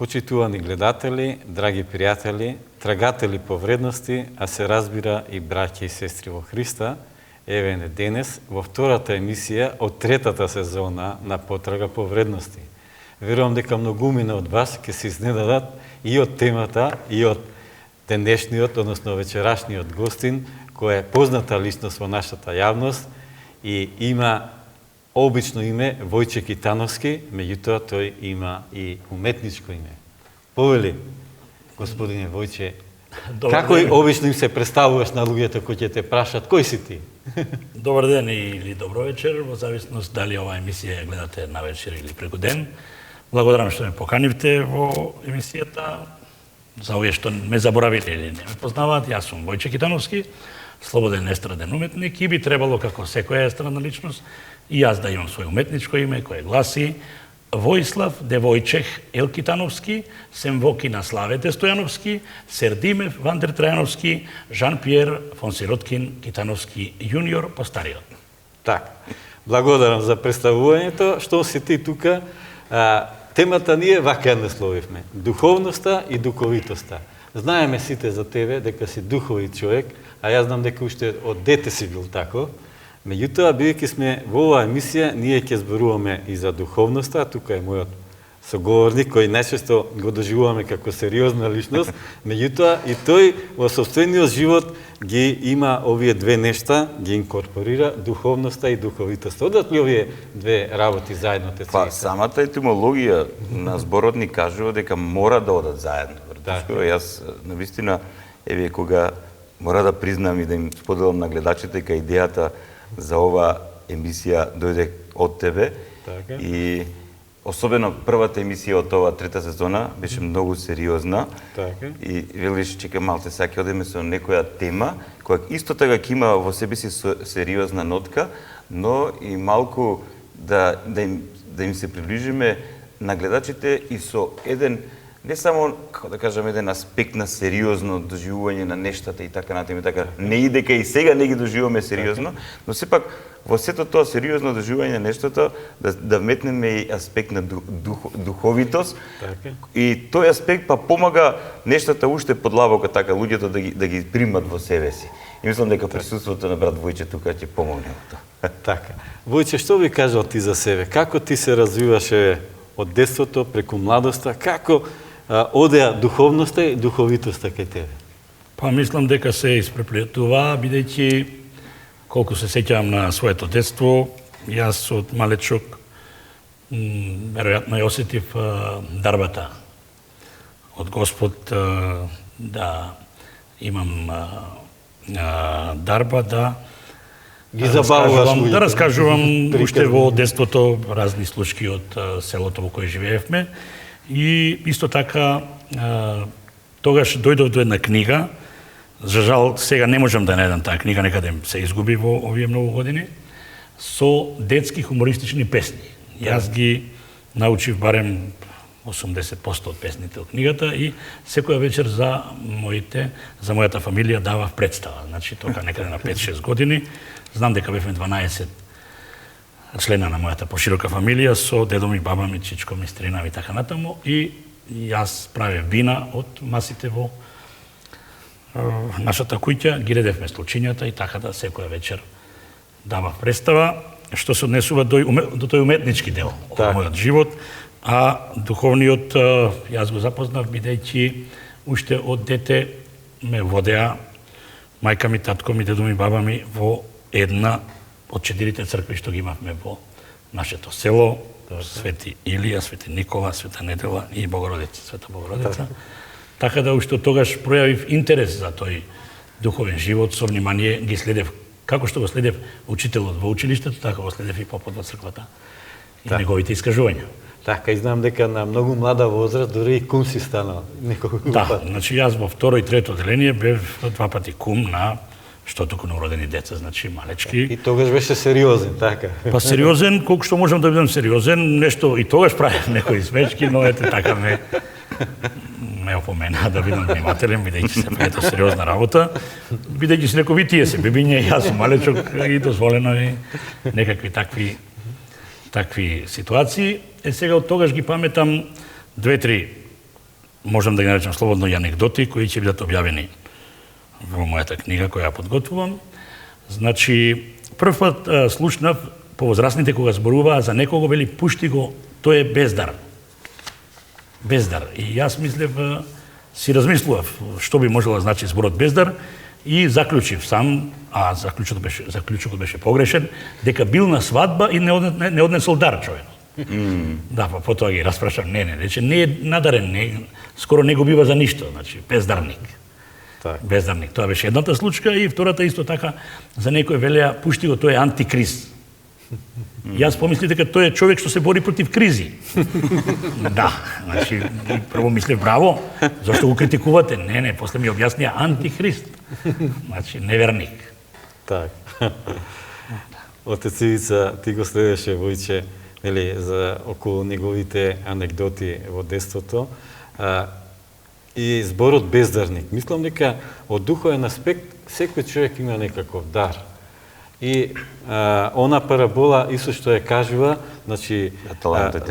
Почитувани гледатели, драги пријатели, трагатели по вредности, а се разбира и браќа и сестри во Христа, еве не денес во втората емисија од третата сезона на Потрага по вредности. Верувам дека многумина од вас ќе се изненадат и од темата, и од денешниот, односно вечерашниот гостин, кој е позната личност во нашата јавност и има обично име Војче Китановски, меѓутоа тој има и уметничко име. Повели, господине Војче, како обично им се представуваш на луѓето кои ќе те прашат, кој си ти? Добар ден или добро вечер, во зависност дали оваа емисија ја гледате на вечер или преку ден. Благодарам што ме поканивте во емисијата. За овие што ме заборавиле или не ме познаваат, јас сум Војче Китановски, слободен естраден уметник и би требало, како секоја естрадна личност, и јас да имам свој уметничко име, кое гласи Војслав Девојчех Ел Китановски, Семвоки на Славете Стојановски, Сердимев Вандер Трајановски, Жан-Пиер фон Сироткин Китановски јуниор по стариот. Така, благодарам за представувањето. Што си ти тука? Темата ние вака ја насловивме. Духовноста и дуковитоста. Знаеме сите за тебе дека си духовит човек, а јас знам дека уште од дете си бил тако. Меѓутоа, бидејќи сме во оваа емисија, ние ќе зборуваме и за духовноста, тука е мојот соговорник, кој најчесто го доживуваме како сериозна личност, меѓутоа и тој во сопствениот живот ги има овие две нешта, ги инкорпорира, духовноста и духовитоста. Одат ли овие две работи заедно те целите? Самата етимологија на зборот ни кажува дека мора да одат заедно. Јас, навистина, еве кога мора да признам и да им споделам на гледачите дека идејата за ова емисија дојде од тебе. Така. И особено првата емисија од оваа трета сезона беше многу сериозна. Така. И велиш, чека малце, сега ќе одеме со некоја тема која исто така ќе има во себе си сериозна нотка, но и малку да им се приближиме на гледачите и со еден не само, како да кажам, еден аспект на сериозно доживување на нештата и така натаму и така. Не и дека и сега не ги доживуваме сериозно, но сепак во сето тоа сериозно доживување на нештата да вметнеме и аспект на духовитост. Така. И тој аспект па помага нештата уште подлабоко така луѓето да ги примат во себе си. И мислам дека присуството на брат Војче тука ќе помогне во тоа. Така. Војче, што би кажал ти за себе? Како ти се развиваше од детството преку младоста? Како одеа духовноста и духовитоста кај тебе? Па мислам дека се испреплетува, бидејќи колку се сеќавам на своето детство, јас од малечок веројатно ја осетив дарбата од Господ да имам дарба да Ги забавуваш да раскажувам уште во детството разни случаи од селото во кој живеевме. И исто така, тогаш дојдов до една книга, за жал сега не можам да најдам таа книга, некаде се изгуби во овие многу години, со детски хумористични песни. Јас ги научив барем 80% од песните од книгата и секоја вечер за мојата фамилија давав представа. Значи, тока некаде на 5-6 години, знам дека бевме 12 члена на мојата поширока фамилија со дедо ми, баба ми, чичко ми, стрина ми и така натаму, и јас правев вина од масите во нашата куќа, ги редевме случињата и така да секоја вечер давав представа, што се однесува до тој уметнички дел од мојот живот, а духовниот јас го запознав бидејќи уште од дете ме водеа мајка ми, татко ми, дедо ми, баба ми во една од 4 цркви што ги имавме во нашето село, Свети Илија, Свети Никола, Света Недела и Богородица, Света Богородица. Така да уште тогаш пројавив интерес за тој духовен живот, со внимание ги следев, како што го следев учителот во училиштето, така го следев и попот во црквата и неговите искажувања. Така, и знам дека на многу млада возраст дори и кум си станал неколку пати. Значи јас во второ и трето одделение бев 2 пати кум на што туку новородени деца, значи малечки. И тогаш беше сериозен, така? Па сериозен, колку што можам да бидам сериозен, нешто и тогаш правев некои смешки, но ете така ме опомена да бидам внимателен, бидејќи се ето сериозна работа, бидејќи се реков и тие се бебиња, јас сум малечок и дозволено и некакви такви ситуации. Сега од тогаш ги паметам 2-3 можам да ги наречам слободно и анекдоти кои ќе бидат објавени во мојата книга која ја подготвувам. Значи, прв пат слушнав повозрастните кога зборуваа за некого, вели пушти го, тој е бездар. Бездар. И јас мислев, си размислував што би можело да значи зборот бездар и заклучив сам, а заклучокот беше погрешен, дека бил на свадба и не однесол дар човек. Да, па потоа ги распрашам, не, рече, не е надарен, скоро не го бива за ништо, значи бездарник. Так. Бездарник. Тоа беше едната случка и втората исто така за некој велеа пушти го, тој е антикрист. Јас помислив дека тој е човек што се бори против кризи. Да, значи прво мислев браво, зашто го критикувате? Не, после ми објаснија антихрист. Значи неверник. Так. Отец Ивица, ти го следеше Војче, нели, за околу неговите анекдоти во детството. И зборот бездарник. Мислам дека од духовен аспект секој човек има некаков дар. И она парабола Исус што ја кажува, значи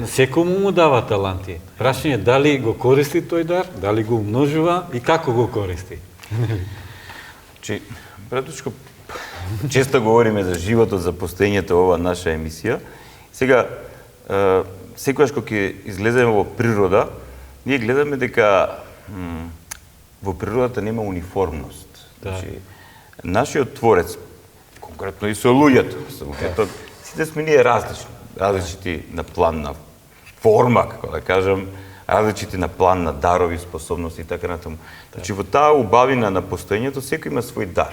секому му дава таланти. Прашање е дали го користи тој дар, дали го умножува и како го користи. Значи, братучко, често говориме за животот, за постоењето ова наша емисија. Сега, секогаш кога ќе излеземе во природа, ние гледаме дека во природата нема униформност. Значи, нашиот творец, конкретно и со луѓето, сите сме ние различити на план на форма, како да кажам, различити на план на дарови, способности и така натаму. Значи, во таа убавина на постоењето, секој има свој дар.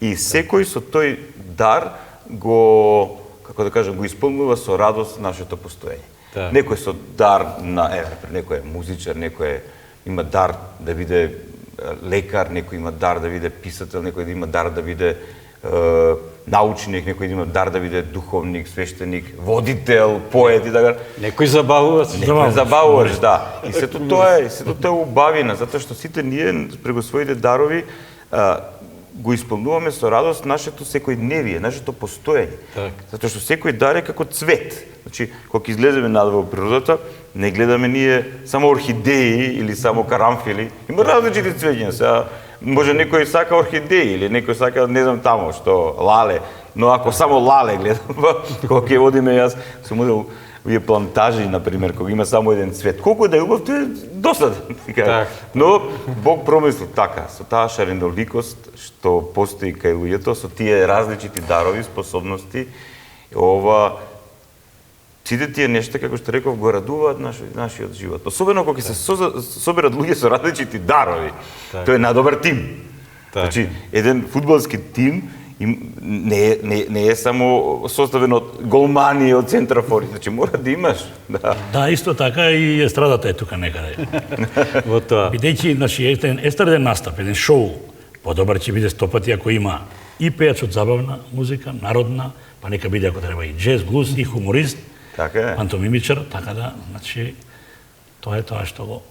И секој со тој дар го, како да кажам, го исполнува со радост нашето постоење. Некој со дар на, некој е музичар, некој има дар да биде лекар, некој има дар да биде писател, некој има дар да биде научник, некој има дар да биде духовник, свештеник, водител, поет и така. Некој забавувач. Некој забавувач, да. И сето тоа е убавина, затоа што сите ние преку своите дарови го исполнуваме со радост нашето секојдневие, нашето постоење. Затоа што секој дар е како цвет. Значи, кога излеземе надвор во природата, не гледаме ние само орхидеи или само карамфили. Има различити цвеќа. Сега може некој сака орхидеи или некој сака не знам таму што лале, но ако само лале гледам, кога ќе водиме јас сум одел овие плантажи на пример, кога има само еден цвет, колку да е убав, тоа е досаден. Но Бог промисли така, со таа шареноликост што постои кај луѓето, со тие различити дарови, способности, сите тие нешта, како што реков, го радуваат нашиот живот. Особено кога се соберат луѓе со различити дарови. Тоа е најдобар тим. Значи, еден фудбалски тим не е само составен од голмани и од центрафори, значи мора да имаш. Да, исто така и естрадата е тука некаде. Во тоа. Бидејќи, значи, еден естраден настап, еден шоу, подобар ќе биде 100 пати ако има и пејач од забавна музика, народна, па нека биде ако треба и джез, блуз, и хуморист, пантомимичар, така да, значи, тоа е тоа што го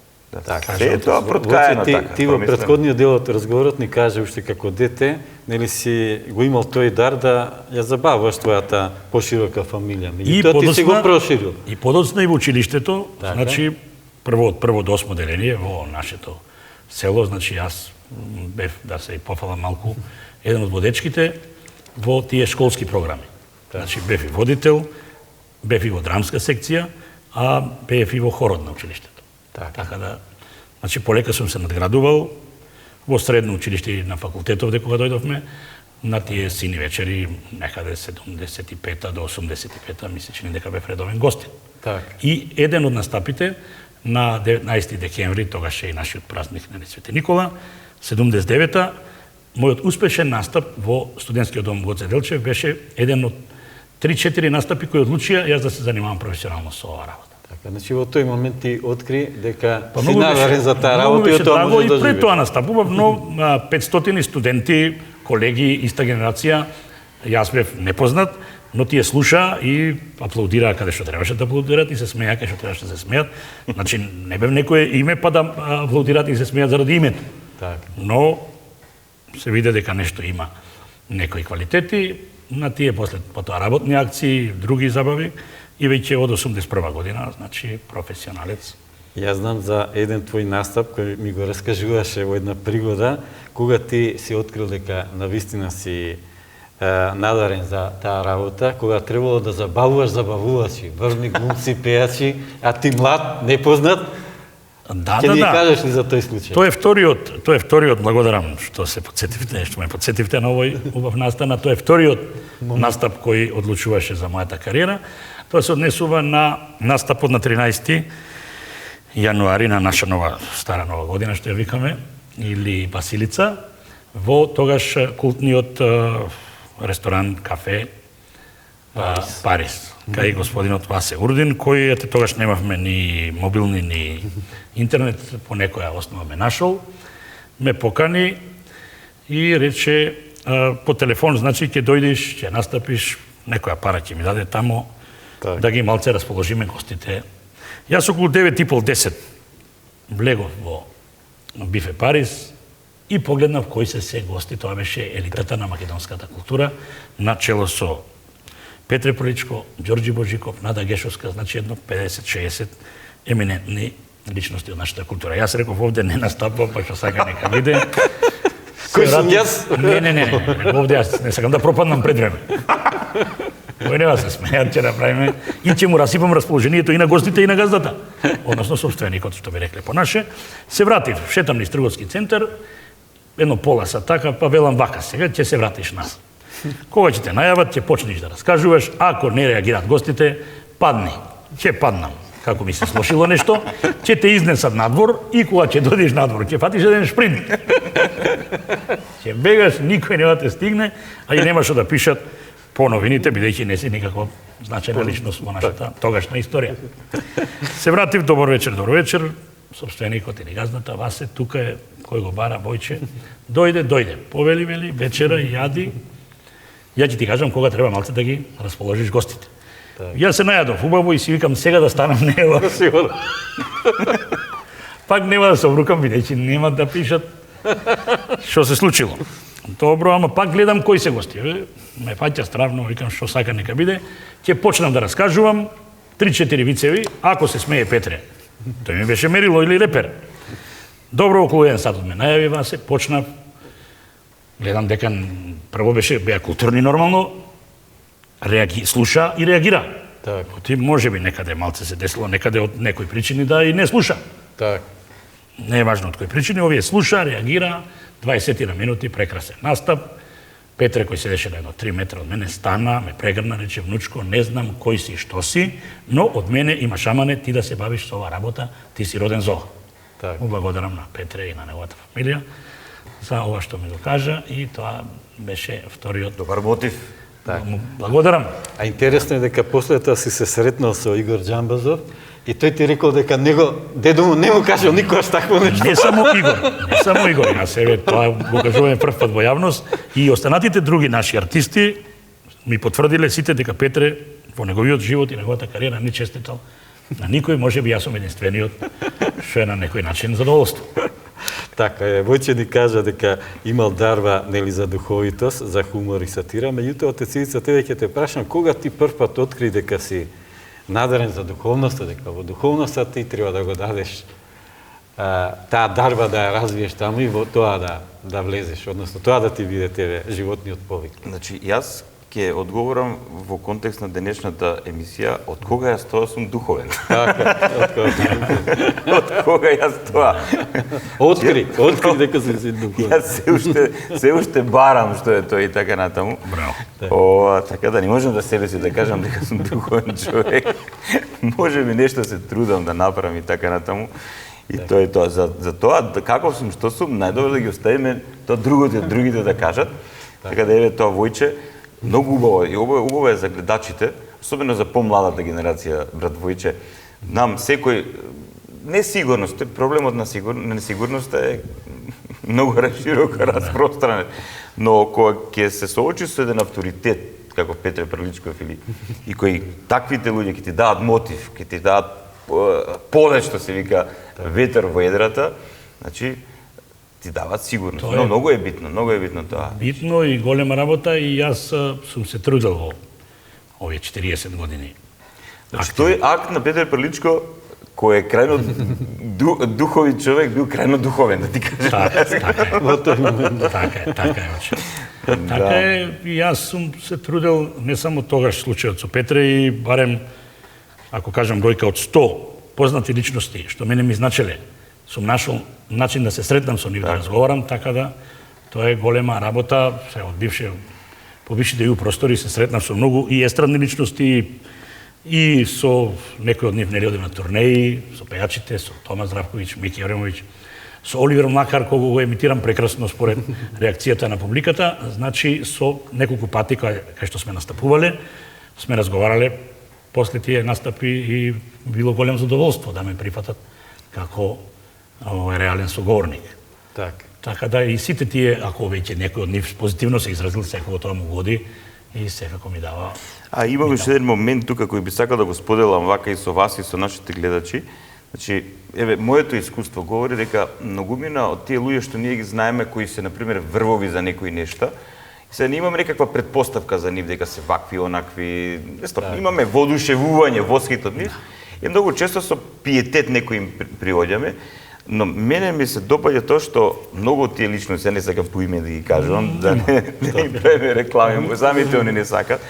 Се е тоа проткаено така. Ти во претходниот дел од разговорот ни кажа уште како дете, нели си го имал тој дар да ја забавуваш твојата поширока фамилија. Меѓутоа ти си го проширил. И подоцна и во училиштето, значи прво од прво до 8 деление во нашето село, значи јас бев, да се пофалам малку, еден од водечките во тие школски програми. Значи бев и водител, бев и во драмска секција, а бев и во хорот на училиштето. Така да, значи полека сум се надградувал во средно училиште и на факултетов кога дојдовме на тие сини вечери некаде 75-та до 85-та ми се чини дека бев редовен гостин. И еден од настапите на 19 декември, тогаш е и нашиот празник на Свети Никола, 79-та, мојот успешен настап во студентскиот дом Гоце Делчев беше еден од 3-4 настапи кои одлучија јас да се занимавам професионално со оваа работа. Значи во тој момент ти откри дека си наварен за таа работа и тоа може да живееш. И пред тоа настапував, но 500 студенти, колеги, иста генерација, јас бев непознат, но тие слуша и аплаудираа каде што требаше да аплаудираат и се смеа каде што требаше да се смеат. Значи не бев некое име па да аплаудираат и се смеат заради името. Но се виде дека нешто има некои квалитети на тие после потоа работни акции, други забави. И веќе од 81 година, значи професионалец. Јас знам за еден твој настап кој ми го раскажуваше во една пригода, кога ти си открил дека навистина си надарен за таа работа, кога требало да забавувачи, врвни глумци, пејачи, а ти млад, непознат. Да, Ќе ни кажеш ли за тој случај? Тој е вториот, благодарам што се подсетивте, што ме подсетивте на овој убав настан, тој е вториот настап кој одлучуваше за мојата кариера. Тоа се однесува на настапот на 13 јануари на наша стара нова година, што ја викаме, или Басилица, во тогаш култниот ресторан, кафе Парис, кај господинот Васе Урдин, кој тогаш немавме ни мобилни, ни интернет, по некоја основа ме нашол, ме покани и рече по телефон, значи ќе дојдеш, ќе настапиш, некоја пара ќе ми даде тамо, да ги малце расположиме гостите. Јас околу 9:30-10 влегов во Бифе Парис и погледнав кои се гости, тоа беше елитата на македонската култура, на чело со Петре Приличко, Ѓорѓи Божиков, Нада Гешовска, значи едно 50-60 еминентни личности од нашата култура. Јас реков овде не настапувам, па што сака нека биде. Кој сум јас? Не, овде јас не сакам да пропаднам пред време. Кој нема се смејат, ќе направиме и ќе му расипам расположението и на гостите и на газдата. Односно собственикот, што би рекле по наше. Се вратив, шетам низ трговски центар, едно пола са така, па велам вака сега, ќе се вратиш нас. Кога ќе те најават, ќе почнеш да раскажуваш, ако не реагираат гостите, падни. Ќе паднам. Како ми се слошило нешто, ќе те изнесат надвор и кога ќе дојдеш надвор, ќе фатиш еден шпринт. Ќе бегаш, никој нема те стигне, а и нема што да пишат по новините, бидејќи не си никако значајна личност во нашата тогашна историја. Се вратив, добар вечер, собственикот или газдата, Васе, тука е, кој го бара, Бојче, дојде, повели, вечера, јади, ја ќе ти кажам кога треба малце да ги расположиш гостите. Јас се најадов убаво и си викам сега да станам нева. Пак нема да се обрукам, бидејќи нема да пишат што се случило. Добро, ама пак гледам кои се гости. Ме фаќа стравно, викам што сака нека биде. Ќе почнам да раскажувам 3-4 вицеви, ако се смее Петре. Тој ми беше мерило или репер. Добро, околу 1 сат од ме најави Васе, почнав. Гледам дека прво беа културни нормално, слуша и реагира. Так. Ти може би некаде малце се десло, некаде од некои причини да и не слуша. Так. Не е важно од кои причини, овие слуша, реагира, 20 на минути, прекрасен настап. Петре, кој седеше на едно 3 метра од мене, стана, ме прегрна, рече, внучко, не знам кој си, што си, но од мене имаш амане ти да се бавиш со оваа работа, ти си роден за ова. Так. Благодарам на Петре и на неговата фамилија за ова што ми го кажа и тоа беше вториот. Добар мотив. Так. Благодарам. А интересно е дека после тоа си се сретнал со Игор Џамбазов и тој ти рекол дека дедо му не му кажал никогаш такво нешто. Не само Игор, на себе тоа го кажуваме прв пат во јавност и останатите други наши артисти ми потврдиле сите дека Петре во неговиот живот и неговата кариера не честитал на никој, може би јас сум единствениот што е на некој начин задоволство. Така е, Војче ни кажа дека имал дарба нели за духовитост, за хумор и сатира, меѓутоа отец Ивица, тебе ќе те прашам кога ти прв пат откри дека си надарен за духовноста, дека во духовноста ти треба да го дадеш таа дарба да ја развиеш таму и во тоа да влезеш, односно тоа да ти биде тебе животниот повик. Значи, јас ќе одговорам во контекст на денешната емисија од кога јас тоа сум духовен. Така, Од кога јас тоа? Откри дека си духовен. Јас се уште барам што е тоа и така натаму. Браво. Така да не можам да себе си да кажам дека сум духовен човек. Може би нешто се трудам да направам и така натаму. И тоа е тоа. За тоа, каков сум, што сум, најдобро да ги оставиме тоа другите да кажат. Така да еве тоа Војче, многу убаво и убаво е за гледачите, особено за помладата генерација, брат Војче. Нам секој несигурност, проблемот на несигурноста е многу широко распространет, но кога ќе се соочи со еден авторитет како Петре Приличков и кои таквите луѓе ќе ти дадат мотив, ќе ти дадат полет, што се вика ветер во едрата, значи ти дават сигурност. Но многу е битно тоа. Битно и голема работа и јас сум се трудел во овие 40 години. Значи тој акт на Петре Приличко кој е крајно духовен човек, бил крајно духовен, да ти кажам. Така е, оче. Така е, и јас сум се трудел не само тогаш случајот со Петре, и барем, ако кажам бројка од 100 познати личности, што мене ми значеле, сум нашол начин да се сретнам со нив, да разговарам, така да тоа е голема работа. Се од по бившите ју простори се сретнав со многу и естрадни личности, и со некои од нив нели одев на турнеи, со пејачите, со Тома Здравковиќ, Мики Јаремовиќ, со Оливер Млакар, кога го емитирам прекрасно според реакцијата на публиката. Значи, со неколку пати кај што сме настапувале, сме разговарале после тие настапи и било големо задоволство да ме прифатат како реален соговорник. Така да и сите тие, ако веќе некој од нив позитивно се изразил, секако тоа му годи и секако ми дава. А имам уште еден момент тука кој би сакал да го споделам вака и со вас и со нашите гледачи. Значи, еве, моето искуство говори дека многумина од тие луѓе што ние ги знаеме, кои се, например, врвови за некои нешта, се не имаме некаква предпоставка за нив дека се вакви, онакви, имаме воодушевување восхит од нив и многу често со пиетет некои им приоѓаме. Но мене ми се допаѓа тоа што многу од тие личности, не сакам по име да ги кажам, да не им правиме реклами, самите они не сакат,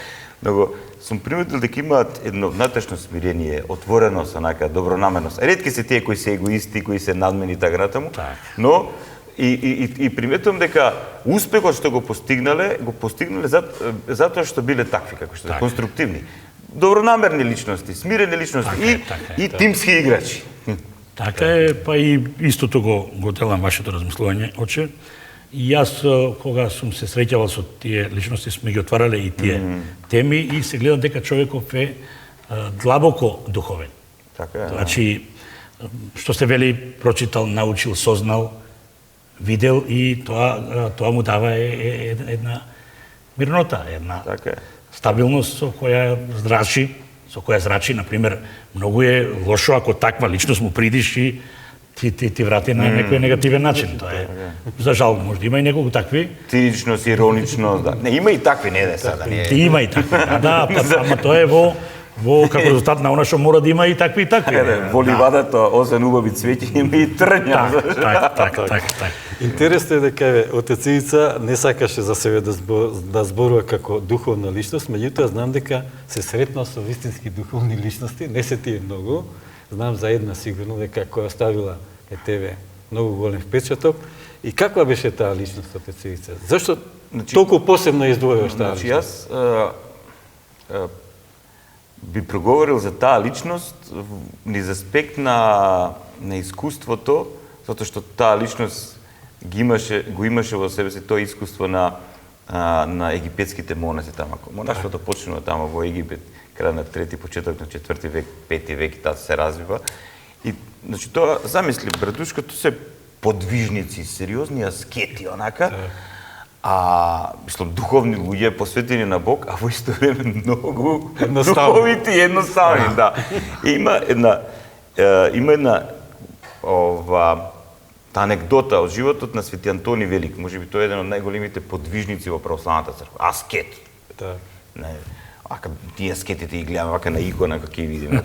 но сум приметил дека имаат едно внатрешно смирение, отвореност, онака, добронамерност. Ретки се тие кои се егоисти, кои се надмени така натаму, но и приметувам дека успехот што го постигнале затоа што биле такви, како што конструктивни. Добронамерни личности, смирени личности и тимски играчи. Така е, па и истото го делам вашето размислување, оче. И јас, кога сум се среќавал со тие личности, сме ги отварале и тие теми и се гледам дека човеков е длабоко духовен. Така е. Значи, што се вели, прочитал, научил, сознал, видел и тоа му дава една мирнота, една стабилност со која зрачи, например, многу е лошо ако таква личност му придиш и ти врати на некој негативен начин. Тоа е, за жал, може да има и неколку такви. Циничност, ироничност, да. Не, има и такви, не да сега. Има и такви, да, ама тоа е во како резултат на она што мора да има и такви. Во ливадата, освен убави цвеќи, има и трња. Така. Интересно е дека отец Ивица не сакаше за себе да зборува како духовна личност, меѓутоа знам дека се сретнал со вистински духовни личности, не се тие многу. Знам за една сигурно дека која оставила тебе многу голем впечаток. И каква беше таа личност, отец Ивица? Зашто толку посебно издвојуваш таа личност? Јас би проговорил за таа личност низ аспект на искуството, затоа што таа личност го имаше во себе си тоа искуство на египетските монаси тама. Монаштвото почнува тама во Египет, крај на 3-ти, почеток на 4-ти век, 5-ти век, и таа се развива. И, значи, тоа, замисли, братушка, тоа се подвижници, сериозни аскети, онака, мислам, духовни луѓе, посветени на Бог, а во исто време многу духовити и едноставни, да. Има една та анекдота од животот на Свети Антони Велик, можеби тој е еден од најголемите подвижници во православната црква. Аскет. Тие аскетите ги гледаме вака на икона како ќе видиме,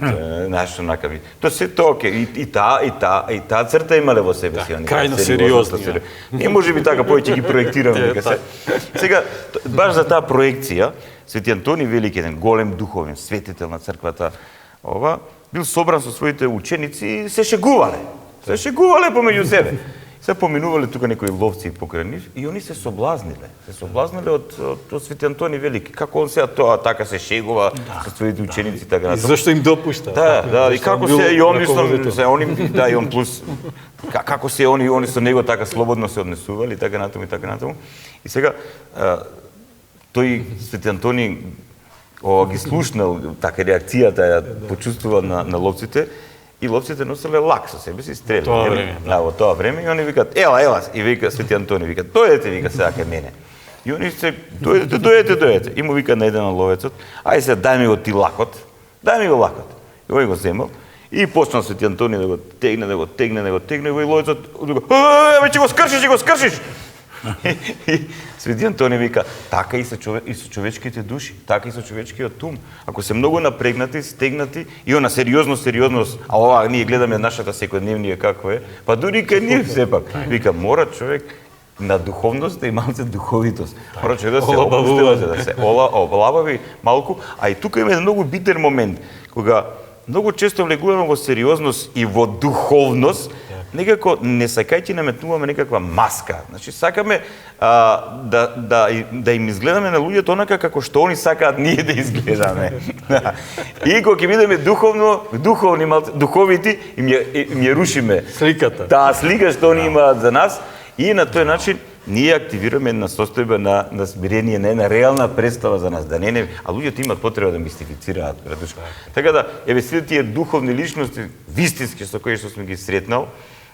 нешто нака ви. Тоа се тоа и таа црта имале во себе си. Крајно сериозно. Не можеби така повеќе ги проектираме дека се. Сега баш за таа проекција Свети Антони Велик, еден голем духовен светител на црквата, бил собран со своите ученици и се шегувале. Се шегувале помеѓу себе. Се поминувале тука некои ловци покрај нив и они се соблазниле. Се соблазниле од Свети Антони Велики. Како он сега тоа така се шегува со своите ученици така натаму. И зашто им допушта? Да, и како се и он и он плюс како се они со него така слободно се однесували така натаму. И сега тој Свети Антони ги слушнал така реакцијата ја почувствува на ловците. И ловците носеле лак со себе си, стрели. Во тоа време. И они викаат, ела, и вика Свети Антони, викаат, дојдете, вика сега кај мене. И они се, дојдете. И му вика на еден ловецот, ај се, дај ми го ти лакот. И ој го земал. И почнал Свети Антони да го тегне, и ој ловецот, ќе го скршиш. И Свети Антони вика, така и со човечките души, така и со човечкиот ум. Ако се многу напрегнати, стегнати и она сериозност, а ова ние гледаме нашата секојдневнија како е, па дури кај ние сепак. Вика, мора човек на духовноста и малце духовитост. Мора човек да се опустила, да се облабави малку, а и тука има еден многу битен момент, кога многу често влегуваме во сериозност и во духовност, некако не сакајќи наметнуваме некаква маска. Значи сакаме да им изгледаме на луѓето онака како што они сакаат ние да изгледаме. И кога ќе бидеме духовити, им ја рушиме Сликата. таа слика што они имаат за нас и на тој начин ние активираме една состојба на смирение, на една реална представа за нас, а луѓето имаат потреба да мистифицираат, братушка. Така да, еве сите тие духовни личности, вистински со кои што сме ги сретнал,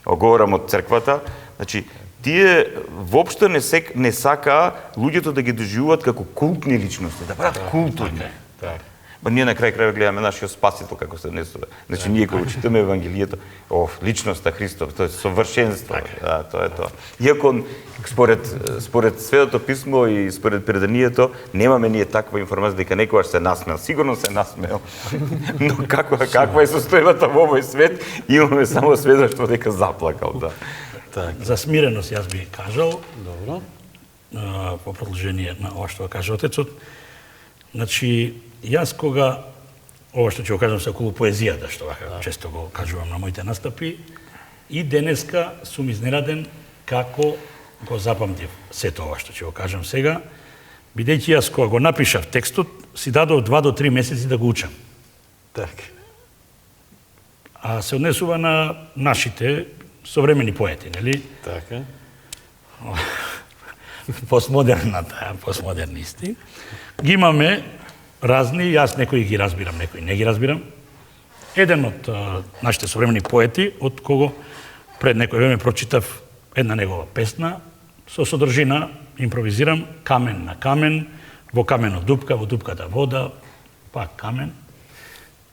говорам од црквата, значи тие воопшто не сакаа луѓето да ги доживуваат како култни личности, да бъдат културни. Ба ние на крај гледаме нашиот спасител како се однесува. Значи ние кога читаме Евангелието, личноста Христов, тоа е совршенство, тоа е тоа. Иако според Светото писмо и според преданието немаме ние таква информација дека некогаш се насмеал, сигурно се насмеал. Но каква е состојбата во овој свет, имаме само сведоштво дека заплакал, да. За смиреност јас би кажал, Добро. по продолжение на ова што кажа отецот. Значи, јас кога, ова што ќе го кажам се околу поезијата, што вака често го кажувам на моите настапи, и денеска сум изненаден како го запамтив сето ова што ќе го кажам сега, бидејќи јас кога го напишав текстот, си дадов 2 до 3 месеци да го учам. Така. А се однесува на нашите современи поети, нели? Така. постмодернисти. Ги имаме разни, јас некои ги разбирам, некои не ги разбирам. Еден од нашите современи поети, од кого пред некој време прочитав една негова песна, со содржина, импровизирам, камен на камен, во каменот дупка, во дупката вода, пак камен.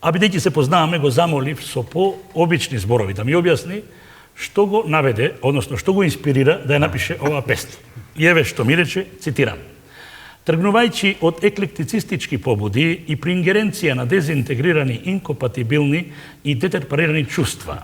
А бидејќи се познаваме, го замолив со пообични зборови да ми објасни што го наведе, односно што го инспирира да ја напише оваа песна. И еве што ми рече, цитирам. Тргнувајќи од еклектицистички побуди и при ингеренција на дезинтегрирани, инкомпатибилни и детерпарирани чувства,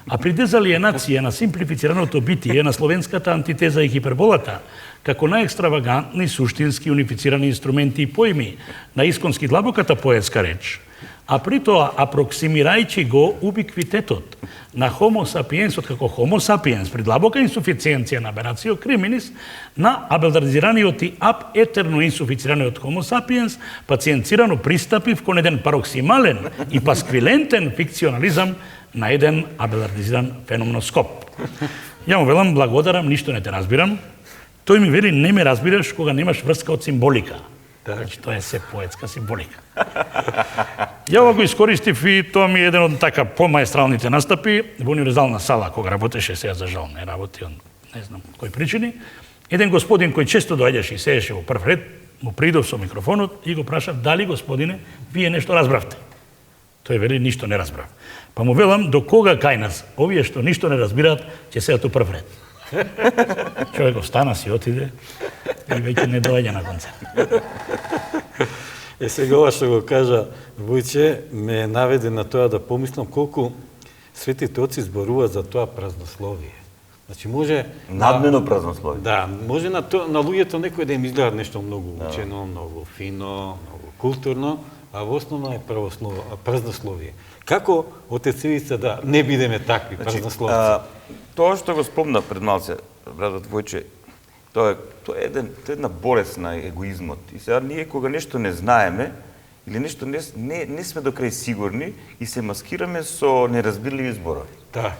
а при дезалиенација на симплифицираното битие на словенската антитеза и хиперболата, како најекстравагантни, суштински, унифицирани инструменти и поими на исконски длабоката поетска реч, а при тоа апроксимирајќи го убиквитетот на Homo sapiensот како Homo sapiens при длабока инсуфициенција на аберацио криминис на абелдардизираниот и ап етерно инсуфицираниот Homo sapiens пациенцирано пристапив кон еден пароксимален и пасквилентен фикционализам на еден абелдардизиран феноменоскоп. Ја му велам, благодарам, ништо не те разбирам. Тој ми вели, не ме разбираш кога немаш врска од символика. Значи, тоа е се поетска символика. Ја ова го искористив и тоа ми е еден од така помаестралните настапи во универзална сала, кога работеше, сега за жал не работи, он не знам кои причини. Еден господин кој често доаѓаше и седеше во прв ред, му придов со микрофонот и го прашав дали, господине, вие нешто разбравте. Тој вели, ништо не разбрав. Па му велам, до кога кај нас, овие што ништо не разбираат, ќе седат у прв ред. Човеков стана, си отиде и веќе не доаѓа на концерт. Сега ова што го кажа Војче, ме наведе на тоа да помислам колку светите отци зборуваат за тоа празнословие. Значи може надмено празнословие. Да, може на луѓето некој да им изгледа нешто многу учено, многу фино, многу културно, а во основно е празнословие. Како отец Ивица да не бидеме такви празнословци? Тоа што го спомна пред малце братот Војче, тоа е една болест на егоизмот. И сега ние кога нешто не знаеме или нешто не сме до крај сигурни и се маскираме со неразбирливи зборови. Да.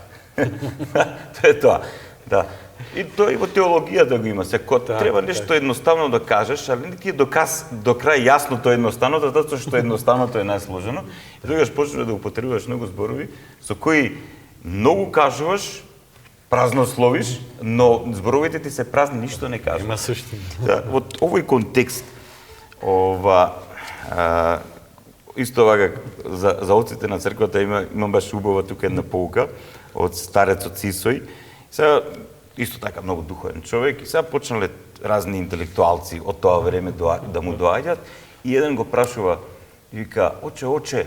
Тоа е тоа. Да. И тоа и во теологијата го има. Секој треба нешто едноставно да кажеш, али не ти е до крај јасно тоа едноставно, затоа што едноставното е најсложено. И тогаш почнеш да употребуваш многу зборови со кои многу кажуваш, празно словиш, но зборовите ти се празни, ништо не кажуваш. Има суштина. Да, во овој контекст, исто вака за отците на црквата имам баш убава тука една поука од старецот Сисој. Сега исто така многу духовен човек, и сега почнале разни интелектуалци од тоа време да му доаѓаат, и еден го прашува, и вика, оче,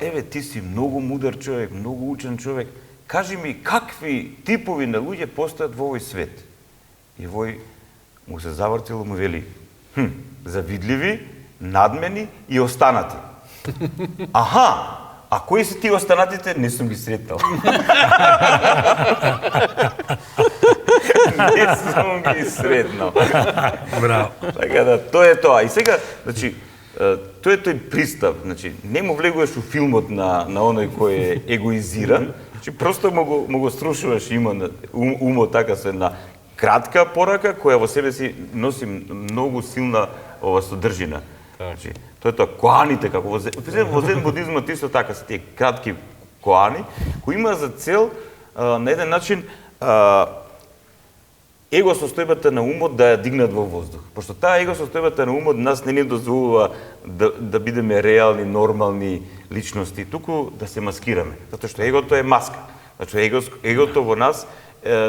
еве ти си многу мудар човек, многу учен човек, кажи ми какви типови на луѓе постојат во овој свет? И вој му се завртило, му вели, завидливи, надмени и останати. Аха, а кои се тие останатите? Не сум ги сретнал. Не сум ги сретнал. Браво. Така да, тоа е тоа. И сега, значи, тоа е тој пристап, значи, не му влегуваш у филмот на оној кој е егоизиран, значи, просто му го струшуваш умот така со една кратка порака, која во себе си носи многу силна содржина. Значи, тоа е тоа, коаните, како во зен будизмот исто така се тие кратки коани, кои има за цел на еден начин его состојбата на умот да ја дигнат во воздух. Пошто таа его состојбата на умот нас не ни дозволува да бидеме реални, нормални личности, туку да се маскираме, затоа што егото е маска. Значи егото во нас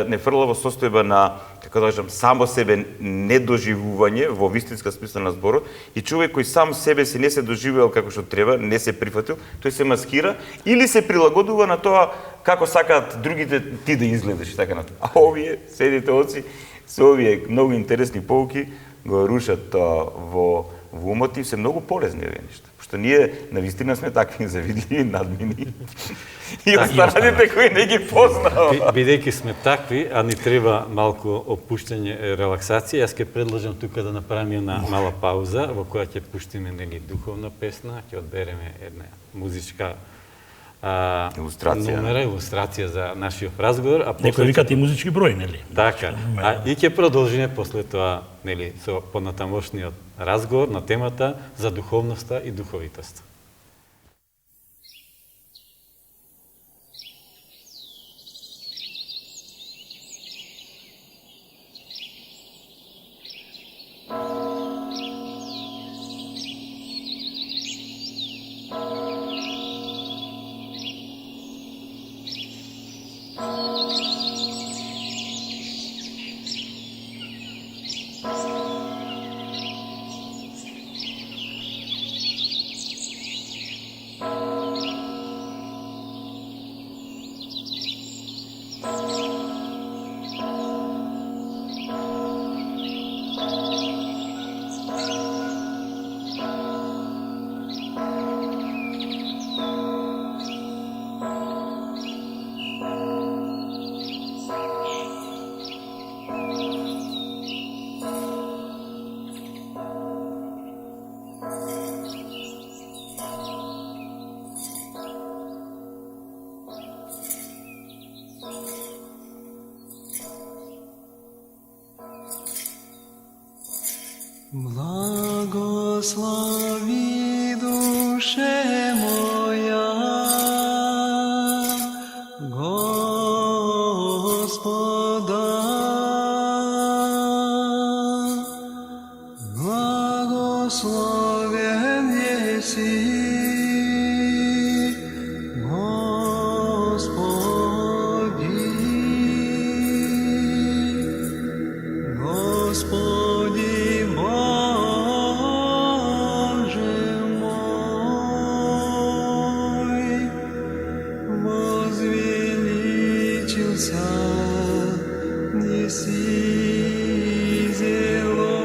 не фрла во состојба на, како да кажам, само себе недоживување во вистинска смисла на зборот, и човек кој сам себе си не се доживеал како што треба, не се прифатил, тој се маскира или се прилагодува на тоа како сакаат другите ти да изгледаш и така натаму. А овие седите оци со овие многу интересни поуки го рушат во умот и се многу полезни овие нешта. Што ние навистина сме такви завидливи, надмини и останатите кои не ги познава. Бидејќи сме такви, а ни треба малку опуштање, релаксација, јас ќе предложам тука да направиме една мала пауза во која ќе пуштиме нели духовна песна, ќе одбереме една музичка илустрација за нашиот разговор, а некои викат и музички број, нели? Така. И ќе продолжиме после тоа, нели, со понатамошниот разговор на темата за духовноста и духовитост. Благослови душе моя Господа, благословен еси Господи, Господи Боже мой, возвеличился неси зело,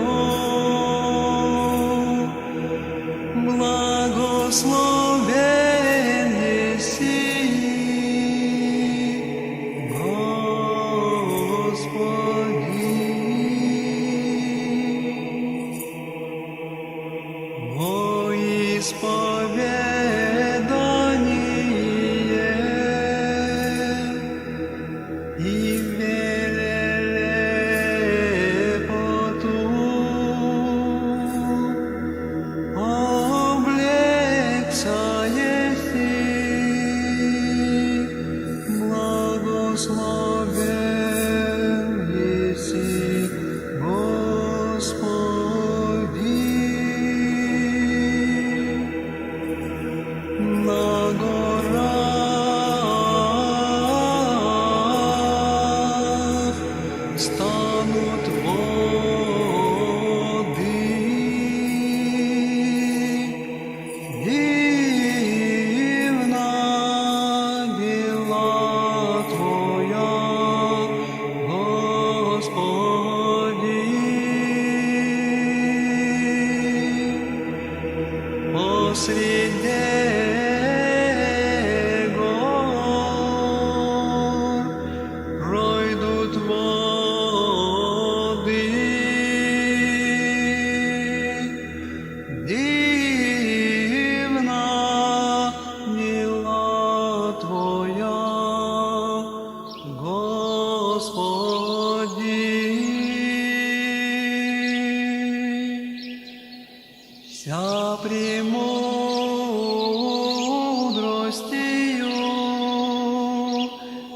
вся премудростью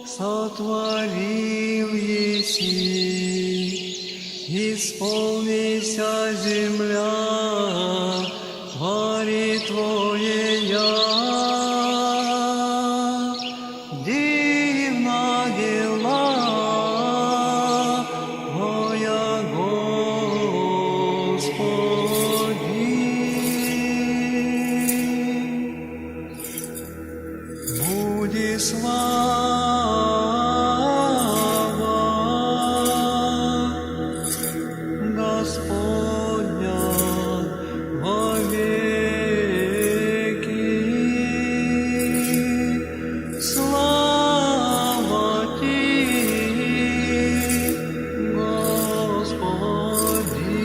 сотворил еси, исполнися земля твори Твоея. Дивна дела Твоя, Господи. Буди слава Господня вовеки. Слава Ти, Господи.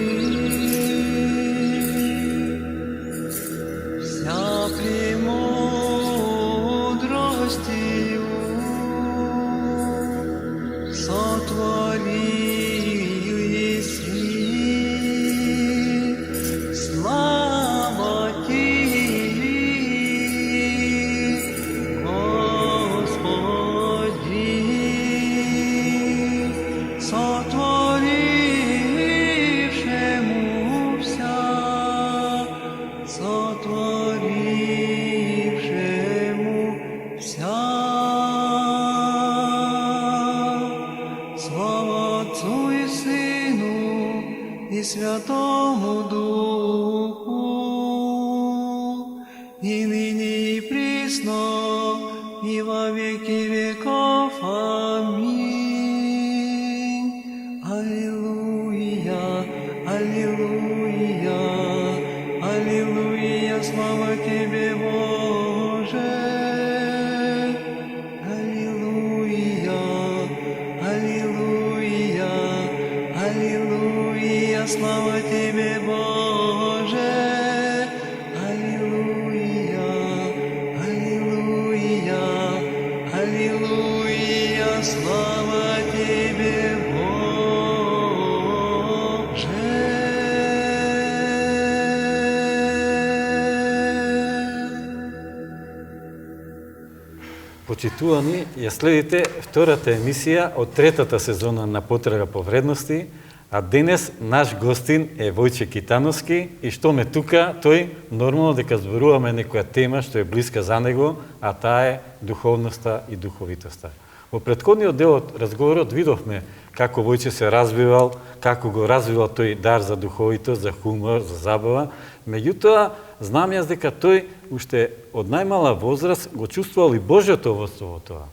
Вся премудростью сотворил еси. Слава Ти, Господи, сотворившему вся, сотворившему вся. Слава Отцу и Сыну и Святому Духу, и ныне и присно, и во веки веков. Аминь. Аллилуйя, аллилуйя, аллилуйя, слава Тебе, Боже. Аллилуйя, аллилуйя, аллилуйя, слава Тебе, Боже. Аллилуйя, аллилуйя, аллилуйя, слава Тебе, Боже. Почитувани, ја следите втората емисија од третата сезона на Потрага по вредности, а денес наш гостин е Војче Китановски и што ме тука, тој нормално дека зборуваме некоја тема што е блиска за него, а таа е духовноста и духовитоста. Во претходниот дел од разговорот видовме како Војче се развивал, како го развивал тој дар за духовитост, за хумор, за забава. Меѓутоа, знам јас дека тој уште од најмала возраст го чувствувал и Божјото водство во тоа.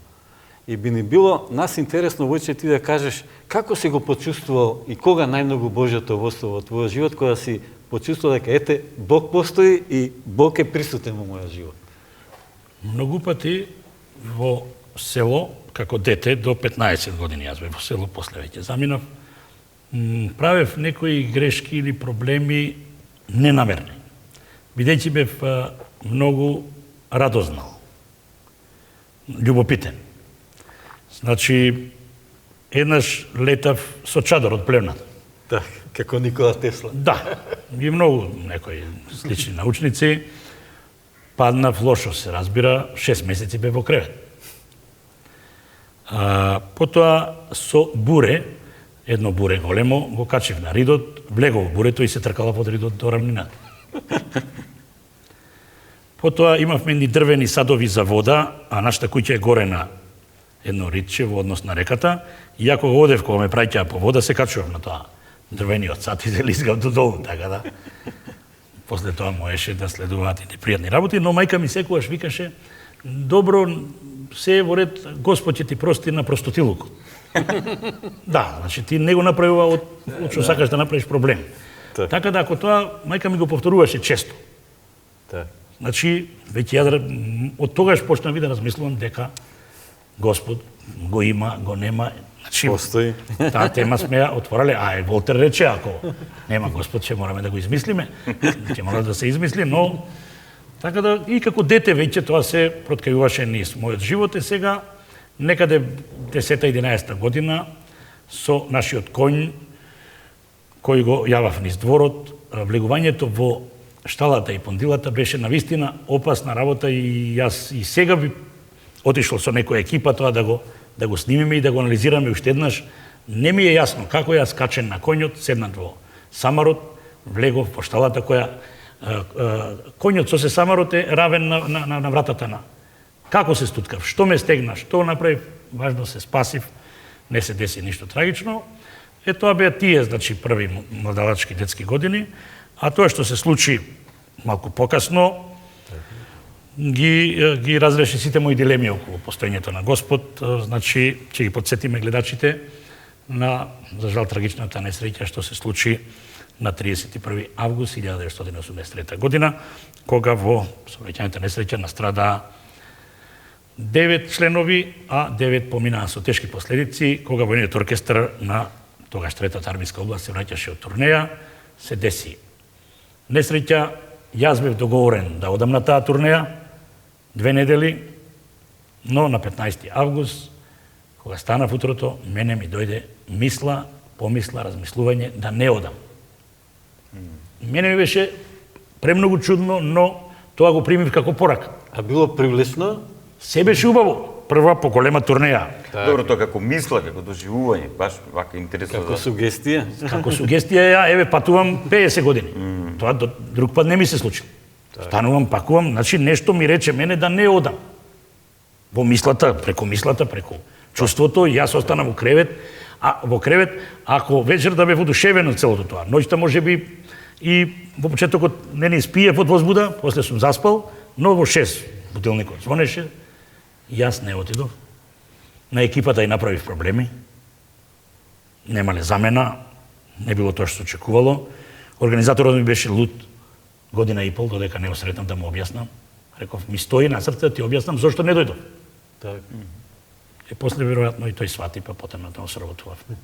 И би ни било нас интересно, Војче, ти да кажеш како си го почувствувал и кога најмногу Божјото водство во твојот живот, кога си почувствувал дека ете Бог постои и Бог е присутен во мојот живот. Многу пати во село, како дете, до 15 години јас бев во село, после веќе заминав, правев некои грешки или проблеми ненамерни. Бидејќи бев многу радознал, љубопитен. Значи, еднаш летав со чадор од плевната. Так, како Никола Тесла. Да, и многу некои слични научници. Паднав лошо, се разбира, 6 месеци бев во кревет. Потоа со буре, едно буре големо, го качив на ридот, влегов во бурето и се тркала под ридот до рамнината. Потоа имавме ни дрвени садови за вода, а нашата куќа е горе на едно ридче во однос на реката, и ако го одев кога ме праќаа по вода, се качував на тоа дрвениот сад и се лизгав до долу, така да. После тоа можеше да следуваат и непријатни работи, но мајка ми секогаш викаше: добро, се е во ред, Господ ќе ти прости на простотилукот. Да, значи ти не го направува од што сакаш да направиш проблем. Так. Така да, ако тоа, мајка ми го повторуваше често. Так. Значи, веќе ја од тогаш почнав и да размислувам дека Господ го има, го нема. Значи, Постои. Таа тема сме ја отворале, а е Волтер рече, ако нема Господ, ќе мораме да го измислиме. Ќе мора да се измисли, но така да и како дете веќе тоа се проткајуваше низ мојот живот. И сега некаде 10-11 година со нашиот коњ кој го јавав низ дворот, влегувањето во шталата и пондилата беше навистина опасна работа и јас и сега би отишол со некоја екипа тоа да го снимиме и да го анализираме уште еднаш. Не ми е јасно како јас качен на коњот, седнат во самарот, влегов по шталата која коњот со се самарот е равен на вратата на. Како се стуткав, што ме стегна, што направив, важно се спасив, не се деси ништо трагично. Тоа беа тие, значи, први младалачки детски години, а тоа што се случи малку покасно, ги разреши сите мои дилеми околу постоењето на Господ. Значи, ќе ги подсетиме гледачите на, за жал, трагичната несреќа што се случи на 31. август 1983 година, кога во сообраќајната несреќа настрадаа 9 членови, а 9 поминаа со тешки последици, кога војниот оркестар на тогаш Третата армиска област се враќаше од турнеја, се деси несреќа. Јас бев договорен да одам на таа турнеја 2 недели, но на 15. август, кога станав утрото, мене ми дојде помисла, размислување да не одам. Мене ми беше премногу чудно, но тоа го примив како порака. А било привлечно? Се беше убаво. Прва поголема турнеја. Добро, тоа како мисла, како доживување, баш вака интересно. Како сугестија? Како сугестија ја, еве, патувам 50 години. Тоа друг пат не ми се случи. Станувам, пакувам, значи нешто ми рече мене да не одам. Во мислата, преку чувството, јас останав во кревет, ако вечер да бев одушевен од целото тоа. Ноќта можеби и во почетокот не спиев од возбуда, после сум заспал, но во 6 будилникот звонеше, јас не отидов. На екипата и направив проблеми. Немале замена, не било тоа што се очекувало. Организаторот ми беше луд година и пол, додека не осретнам да му објаснам. Реков, ми стои на срце да ти објаснам зошто не дојдов. Так. И после веројатно и тој свати, па потом на тоа сработувавме.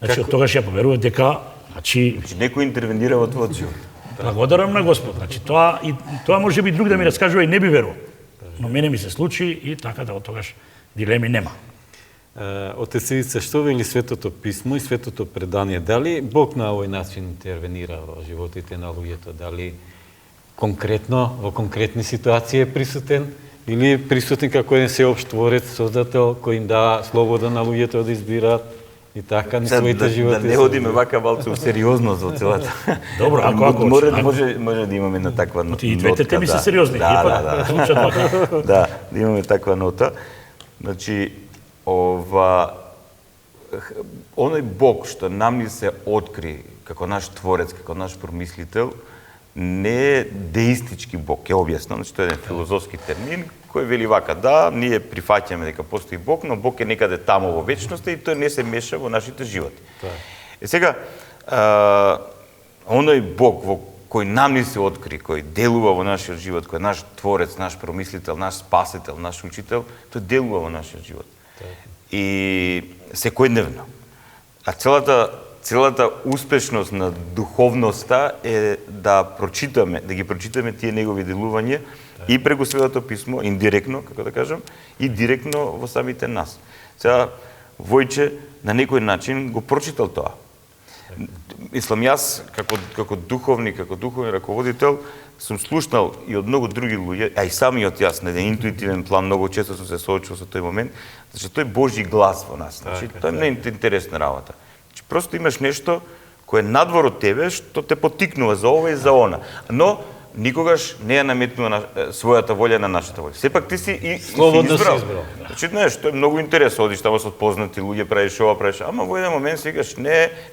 Значи, од тогаш ја поверував дека, значи, Некој интервенира во твојот живот. благодарам на Господ. Значи, тоа може би друг да ми раскажува и не би верувал. Но мене ми се случи и така да од тогаш дилеми нема. Отец Ивица, што вели Светото писмо и Светото предание? Дали Бог на овој начин интервенира во животите на луѓето? Дали конкретно, во конкретни ситуации е присутен? Или е присутен како еден сеопшт творец, создател, кој им дава слобода на луѓето да избираат и така на своите животи? Да не одиме вака малку сериозно за целата. Добро, ако може да имаме на таква нота. И двете теми се сериозни. Да. Да, да имаме таква нота. Значи, оној Бог што нам ни се откри како наш творец, како наш промислител, не е деистички Бог, ќе објаснам, значи тоа е еден филозофски термин кој вели вака, да, ние прифаќаме дека постои Бог, но Бог е некаде таму во вечноста и тој не се меша во нашите животи. Сега, оној Бог во кој нам ни се откри, кој делува во нашиот живот, кој е наш творец, наш промислител, наш спасител, наш учител, тој делува во нашиот живот. И секојдневно. А целата успешност на духовноста е да ги прочитаме тие негови делувања и преку Светото писмо, индиректно, како да кажам, и директно во самите нас. Сега, Војче на некој начин го прочитал тоа. Мислам, јас, како духовник, како духовен раководител, сум слушнал и од многу други луѓе, а и самиот јас на еден интуитивен план, многу често сум се соочил со тој момент, значи тој Божји глас во нас. Значи, тоа е многу интересна работа. Значи, просто имаш нешто кое е надвор од тебе, што те поттикнува за ова и за она. Но никогаш не ја наметнува својата волја на нашата волја. Сепак ти си и слободно си избрал. Значи, знаеш, тоа е многу интересно, одиш таму со познати луѓе, правиш ова, правиш, ама во еден момент си викаш,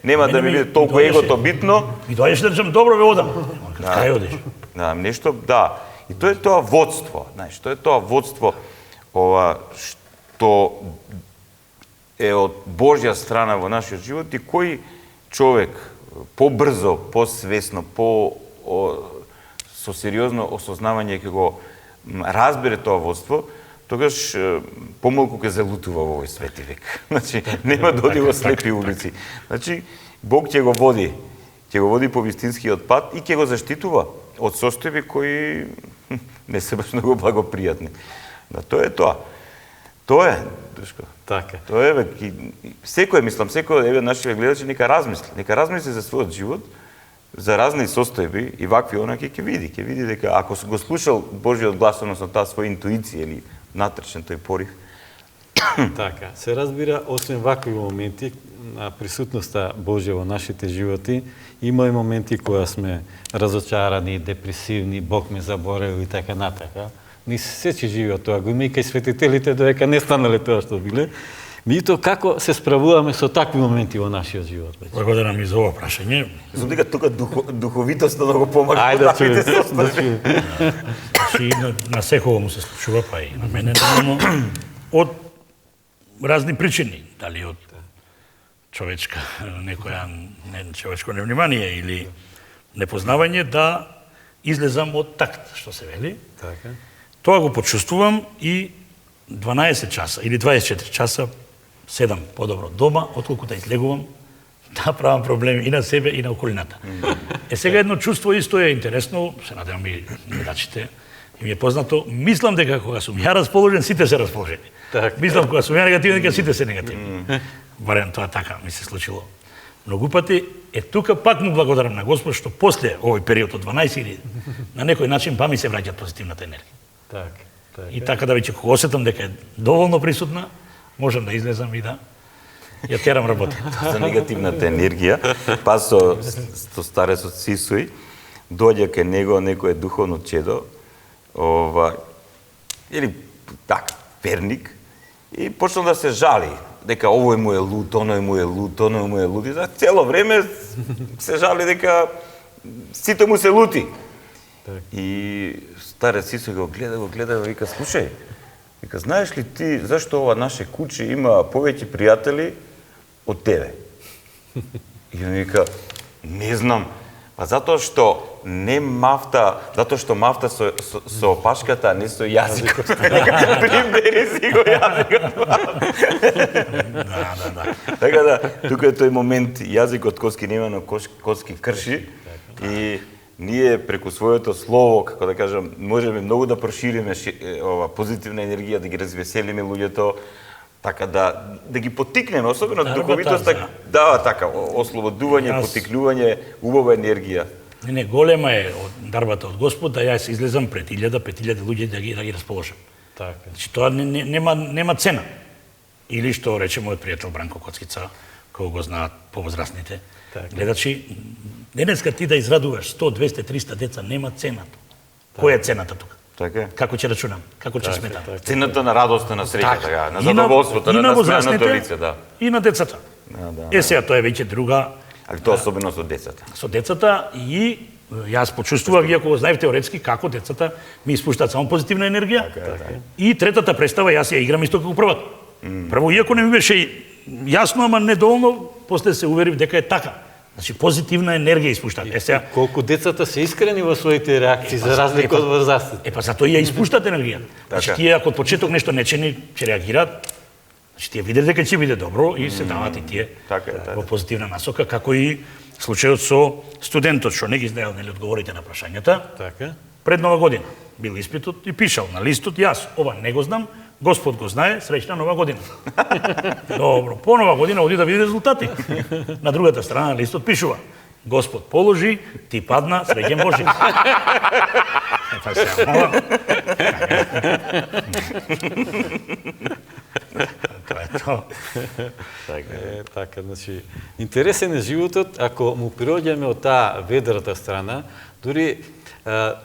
нема да ми биде толку егото битно. И дојдеш да речем, добро ве одам. Кај одиш? Да, нешто, да. И тоа е тоа водство, знаеш, тоа е тоа водство, што е од Божја страна во нашиот живот и кој човек побрзо, посвесно, со сериозно осознавање ќе го разбере тоа водство, тогаш помалку ќе залутува во овој свети век. Значи, нема да оди во слепи улици. Значи, Бог ќе го води по вистинскиот пат и ќе го заштитува од состојби кои не се баш многу благопријатни. Да, тоа е тоа. Тоа е, Душко. Така. Тоа е, секој, мислам, секој, еве, нашите гледачи, нека размисли за својот живот за разни состојби и вакви онаки ќе види дека ако го слушал Божиот глас, односно таа своја интуиција или внатрешен тој порив. Така, се разбира, освен вакви моменти на присутноста Божја во нашите животи, има и моменти кога сме разочарани, депресивни, Бог ме заборел и така натака. Ни сечи живот тоа, го има и кај светителите додека не станале тоа што биле. Меѓутоа, како се справуваме со такви моменти во нашиот живот? Благодарам и за ова прашање. Мислам дека тука духовитоста да го помага. Ајде да чуем. Значи, на секој му се случува, па и на мене, но од разни причини, дали од човечка, човечко невнимание или непознавање, да излезам од такт, што се вели. Така. Тоа го почувствувам и 12 часа или 24 часа седам подобро дома, отколку да излегувам, да правам проблеми и на себе и на околината. Сега едно чувство исто е интересно, се надевам и гледачите, и ми е познато, мислам дека кога сум ја расположен, сите се расположени. Так. Мислам кога сум ја негативен, дека сите се негативни. Барем тоа така ми се случило. Многу пати тука пак му благодарам на Господ што после овој период од 12 или на некој начин па ми се враќа позитивната енергија. Така. И така да веќе кога осетам дека е доволно присутна, можам да излезам и да ја терам работа. За негативната енергија, па со старецот Сисој, доаѓа кај него некој духовно чедо, или така, верник, и почнал да се жали, дека овој му е лут, оној му е лут, оној му е лут, и за цело време се жали дека сите му се лути. И старец Сисој го гледа, вика, слушај, вика, знаеш ли ти зашто ова наше куче има повеќе пријатели од тебе? И он вика, не знам, па затоа што не мафта, затоа што мафта со опашката, а не со јазикот. Примери си го јазикот. Да. Така да, тука е тој момент, јазикот коски нема, но коски крши. И ние преку своето слово, како да кажам, можеме многу да прошириме ова позитивна енергија, да ги развеселиме луѓето, така да ги поттикнеме, особено духовитоста дава така ослободување, поттикнување, убава енергија. Не, голема е дарбата од Господ да јас излезам пред 1000-5000 луѓе да ги расположам. Така. Значи тоа нема цена. Или што рече мојот пријател Бранко Коцкица, кој го знаат повозрастните. Гледачи, денеска ти да израдуваш 100, 200, 300 деца, нема цена. Која е цената тука? Така. Како ќе рачунам? Како ќе сметам? Цената на радоста, на среќата, на задоволството, на насмеаното лице, да. И на децата. Сега тоа е веќе друга. Али тоа особено со децата. Со децата и јас почувствував, иако го знаев теоретски, како децата ми испуштаат само позитивна енергија. И третата представа јас ја играм исто како првата. Прво, иако не ми беше јасно, ама недоволно, после се уверив дека е така. Значи, позитивна енергија испуштаат. Сега колку децата се искрени во своите реакции за разлика од возрастните. Па затоа ја испуштаат енергија. Значи, тие ако од почеток нешто нечени ќе реагираат, значи тие видат дека ќе биде добро и се дават и тие во позитивна насока, како и случајот со студентот што не ги знаел нели одговорите на прашањата. Така. Пред Нова година бил испитот и пишал на листот, јас ова не го знам, Господ го знае, среќна Нова година. Добро, по Нова година оди да види резултати. На другата страна на листот пишува, Господ положи, ти падна, среќен Божи. Па сега, тоа е тоа. Така, значи, интересен е животот ако му приоѓаме од таа ведрата страна, дури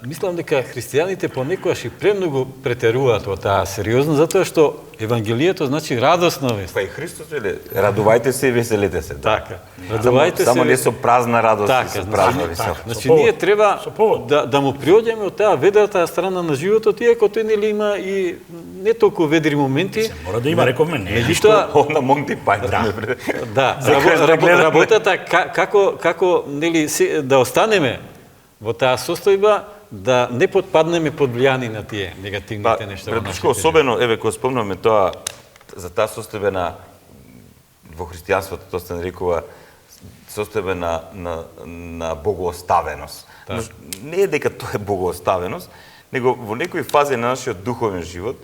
мислам дека христијаните понекогаш и премногу претеруваат во таа сериозно, затоа што Евангелието значи радосна вест. Па и Христос веле, радувајте се и веселете се. Така. Радувајте се. Само не со празна радост, така, и со празна весел. Значи ние треба да му приоѓаме од таа ведрата страна на животот, иако тој нели има и не толку ведри моменти. Мора да има, рековме, не. Меѓутоа на Монти Пајтон. Да, работата како нели да останеме во таа состојба, да не подпаднеме под влијани на тие негативните нешта во нашите. Особено, еве, кога спомнаме тоа, за таа состојба во христијанството, тоа се нарекува состојба на богооставеност. Не е дека тоа е богооставеност, него во некои фази на нашиот духовен живот,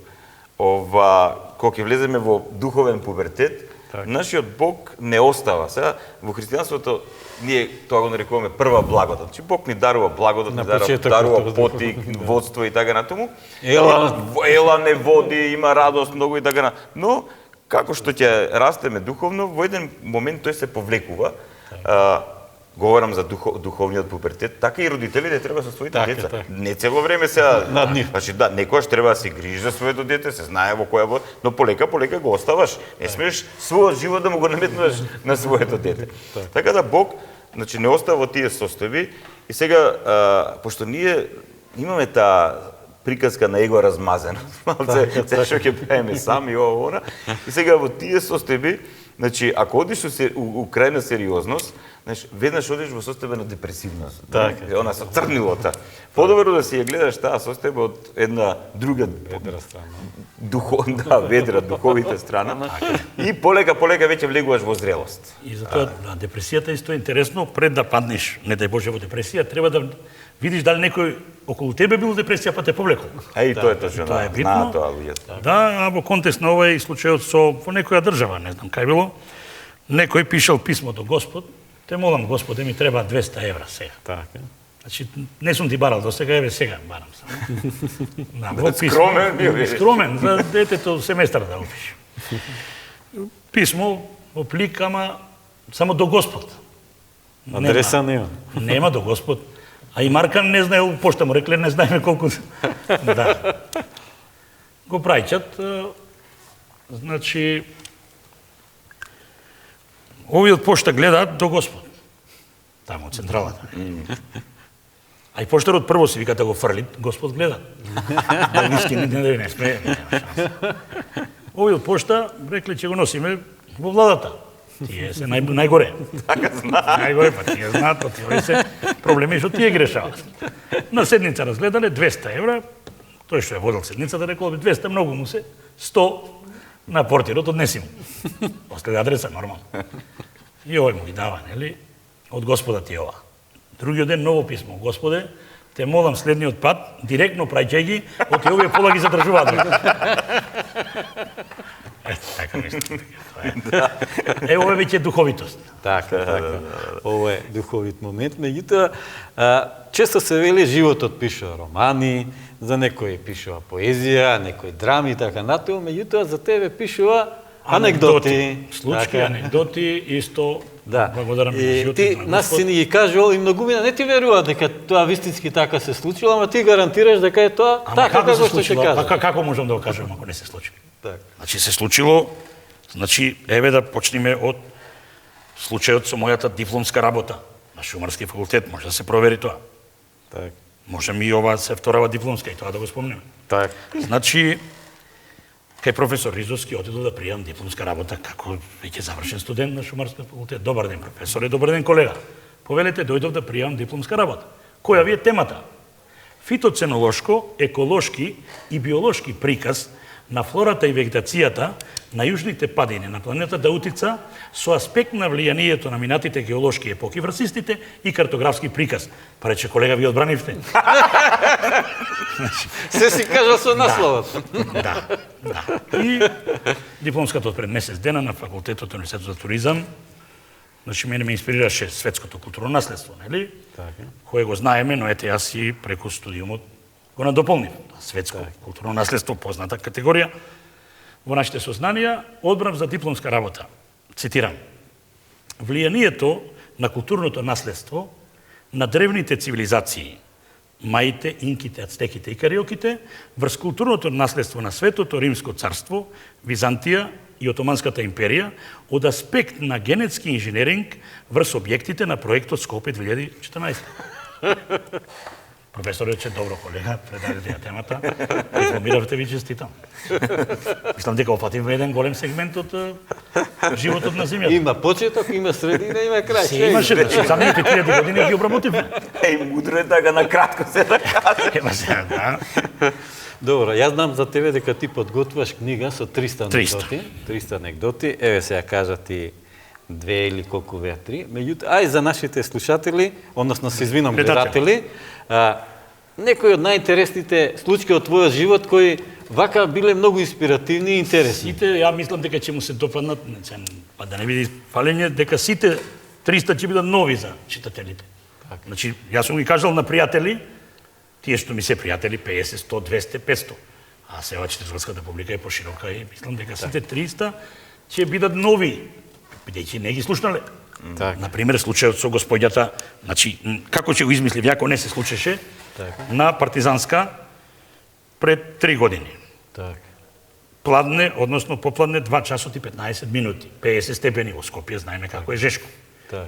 кога ќе влеземе во духовен пубертет, Нашиот Бог не остава. Сега во христијанството ние тоа го нарекуваме прва благодат. Значи Бог ни дарува благодат, ни дарува потик, водство и така натаму. Ела не води, има радост многу и така натаму. Но како што ќе растеме духовно, во еден момент тој се повлекува. Говорам за духовниот пубертет, така и родителите треба со своите деца. Не цело време сега над нив. Значи да, некогаш треба да се грижиш за своето дете, се знае во која но полека го оставаш. Не смееш својот живот да му го наметнуваш на своето дете. Така да Бог, значи не остава во тие состојби и сега пошто ние имаме таа приказка на его размазена. Малце што ќе правиме сами ова. И сега во тие состојби, значи ако одиш у крајна сериозност, знаеш, веднаш одиш во состојба на депресивност. Она со црнилота. Подобро да си ја гледаш таа состојба од една друга ведра страна. Ведра, духовите страна. И полека веќе влегуваш во зрелост. И затоа депресијата исто е интересно, пред да паднеш, не дај Боже, во депресија, треба да видиш дали некој околу тебе бил депресија па те повлекол. И тоа е точно. Тоа е битно. Да, а во контекст на овој случајот во некоја држава, не знам кај било, некој пишал писмо до Господ, те молам Господе, ми треба 200 евра сега. Така. Значи, не сум ти барал до сега, еве сега барам само. Скромен бил. Скромен, за детето семестар да опише. Писмо, во плик, ама само до Господ. Адреса нема. Нема до Господ. А и Маркан не знае, пошта му рекле, не знаеме колку... Да. Го праќат, значи... Овиот пошта гледаат до Господ. Тамо, централата. А и поштарот прво си вика да го фрли, Господ гледа. Да виски не сме, Овиот пошта рекле че го носиме во владата. Тие се најгоре. Најгоре, па тие знаат, па тие се проблеми што тие грешават. На седница разгледале 200 евра, тој што е водел седницата рекол 200, многу му се, 100 на портирот однеси му. После адреса нормално. И овој му ги дава, нели? Од Господа ти ова. Другиот ден ново писмо. Господе, те молам следниот пат, директно праќај ги, оти овие пола ги задржуваат. Така мислам. Ова веќе е духовитост. Така. Ова е духовит момент. Меѓутоа, често се вели животот пишува романи, за некој пишува поезија, некој драми и така натаму, меѓутоа за тебе пишува анекдоти. Случки, анекдоти, исто. Да. Благодарам на животот. Ти нас си ни ги кажувал и многумина не ти веруваат дека тоа вистински така се случило, ама ти гарантираш дека е тоа така како што ќе кажа. Па како можам да го кажам ако не се случи? Така. Значи се случило, значи еве да почнеме од случајот со мојата дипломска работа на Шумарски факултет, може да се провери тоа. Така. Можем и ова се вторава дипломска и тоа да го спомнеме. Така. Значи кај професор Ризовски отидов да пријам дипломска работа како веќе завршен студент на Шумарски факултет. Добар ден професоре, добар ден колега. Повелете дојдов да пријам дипломска работа. Која ви е темата? Фитоценолошко, еколошки и биолошки приказ на флората и вегетацијата на јужните падини на планета Даутица со аспект на влијанието на минатите геолошки епоки врз истите и картографски приказ. Па рече колега, ви одбранивте. Се си кажа со насловот. Да. И дипломската од пред месец дена на факултетот на Университетот за туризам, значи мене ме инспирираше светското културно наследство, нели? Така. Кое го знаеме, но ете јас и преку студиумот го надополнив. Светско културно наследство, позната категорија. Во нашите сознанија одбрав за дипломска работа. Цитирам. Влијанието на културното наследство на древните цивилизации, маите, инките, ацтеките и кариоките, врз културното наследство на Светото Римско царство, Византија и Отоманската империја, од аспект на генетски инженеринг врз објектите на проектот Скопје 2014. Професор рече, добро колега, предадете ја темата, информиравте ви честитам. Мислам дека опатим во еден голем сегмент од животот на земјата. Има почеток, има средина, има крај. Се имаше, значи, самите 1000 години ги обработивме. Мудро е така на кратко се да каже. Ема сега, да. Добро, јас знам за тебе дека ти подготвуваш книга со 300 анекдоти. 300 анекдоти. Еве сега кажа ти 2 или колку веа 3. Меѓутоа, ај за нашите слушатели, односно се извинам гледатели, некои од најинтересните случаи од твојот живот кои вака биле многу инспиративни и интересни. Сите, ја мислам дека ќе му се допаднат, па да не биде фалење, дека сите 300 ќе бидат нови за читателите. Значи, јас сум ги кажал на пријатели, тие што ми се пријатели, 50, 100, 200, 500. А сега читателската публика е поширока и мислам дека сите 300 ќе бидат нови, бидејќи не ги слушнале. Например, случајот со господјата, значи, како ќе го измислив, јако не се случеше, на Партизанска пред 3 години. Пладне, односно попладне 2 часот и 15 минути, 50 степени во Скопје, знаеме како е жешко.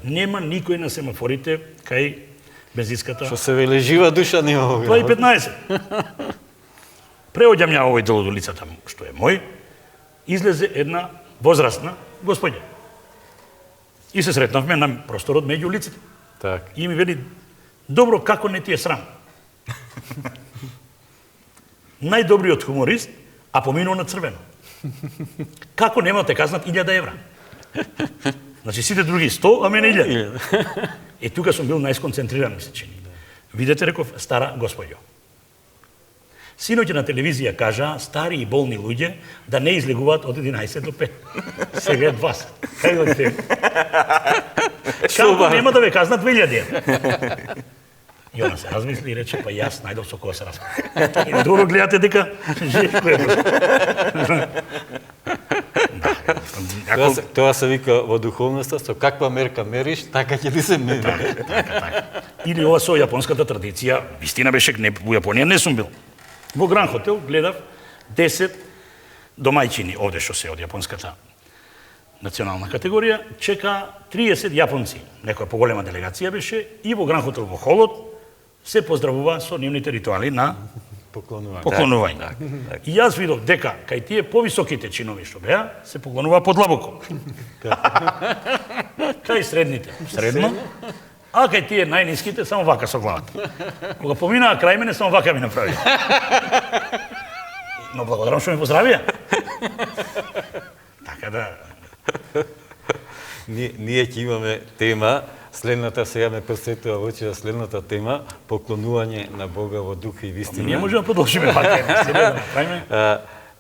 Нема никој на семафорите кај бензинската. Што се веле жива душа нема. 2 и 15. Преоѓам ја овој дел од улицата, што е мој, излезе една возрастна господја. И се сретнавме на просторот меѓу улиците. И ми вели, добро, како не ти е срам? Најдобриот хуморист, а поминал на црвено. Како нема те казнат 1000 евра? Значи сите други 100, а мене 1000. И тука сум бил најсконцентриран, ми се чини. Видете, реков, стара господјо. Синоќа на телевизија кажа стари и болни луѓе да не излегуваат од 11 до 5. Сега е 20. Кај одите? Како нема да ве казнат 2000 евра? И она се размисли и рече, па јас најдов со кога се размисли. И друго гледате дека жешко е. Тоа се вика во духовноста, со каква мерка мериш, така ќе ти се мери. Така. Или ова со јапонската традиција, вистина беше, во Јапонија не сум бил. Во Гранд Хотел гледав 10 домајчини, овде што се од јапонската национална категорија, чека 30 јапонци. Некоја поголема делегација беше и во Гранд Хотел во холот се поздравува со нивните ритуали на поклонување. И јас видов дека кај тие повисоките чинови што беа, се поклонува подлабоко. Кај средните, средно, а кај тие најниските само вака со главата. Кога поминаа крај мене, само вака ми направи. Но благодарам што ме поздравија. Така да... Ние ќе имаме тема, следната сега ме посетува во очи следната тема, поклонување на Бога во дух и вистина. Ние можеме да продолжиме вака, сега да направиме.